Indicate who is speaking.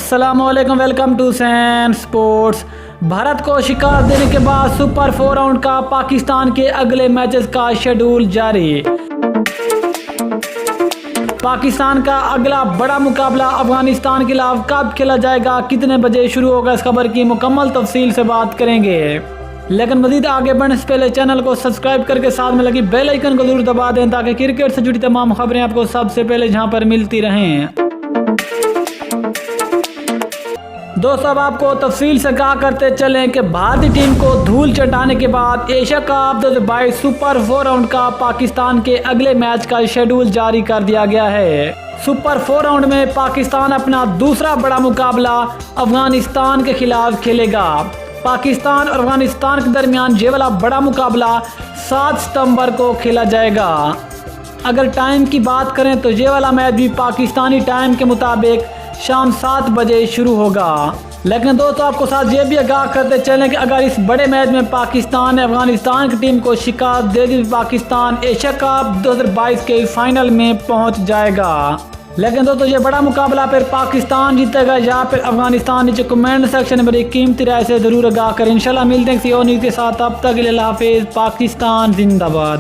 Speaker 1: अस्सलामुअलैकुम, welcome to San sports. Bharat को शिकस्त देने के बाद सुपर 4 राउंड का पाकिस्तान के अगले मैचेस का शेड्यूल जारी। पाकिस्तान का अगला बड़ा मुकाबला अफगानिस्तान के खिलाफ कब खेला जाएगा, कितने बजे शुरू होगा, इस खबर की मुकम्मल तफसील से बात करेंगे। लेकिन मजीद आगे बढ़ने से पहले चैनल को सब्सक्राइब करके साथ में लगी बेल आइकन को जरूर दबा दें ताकि क्रिकेट से जुड़ी तमाम खबरें आपको सबसे पहले जहां पर मिलती रहें। दोस्तों, अब आपको तफसील से कहा करते चलें कि भारतीय टीम को धूल चटाने के बाद एशिया कप 2022 सुपर 4 राउंड का पाकिस्तान के अगले मैच का शेड्यूल जारी कर दिया गया है। सुपर 4 राउंड में पाकिस्तान अपना दूसरा बड़ा मुकाबला अफगानिस्तान के खिलाफ खेलेगा। पाकिस्तान और अफगानिस्तान के दरमियान ये वाला बड़ा मुकाबला 7 सितंबर को खेला जाएगा। अगर टाइम की बात करें तो ये वाला मैच भी पाकिस्तानी टाइम के मुताबिक शाम 7 बजे शुरू होगा। लेकिन दोस्तों, आपको साथ ये भी आगाह करते चलें कि अगर इस बड़े मैच में पाकिस्तान ने अफगानिस्तान की टीम को शिकस्त दे दी, पाकिस्तान एशिया कप 2022 के फाइनल में पहुंच जाएगा। लेकिन दोस्तों, ये बड़ा मुकाबला फिर पाकिस्तान जीतेगा या फिर अफगानिस्तान, नीचे कमेंट सेक्शन में मेरी कीमती राय से जरूर आगाह करें। इंशाल्लाह मिलते हैं किसी और न्यूज़ के साथ, तब तक के लिए अल्लाह हाफिज़। पाकिस्तान जिंदाबाद।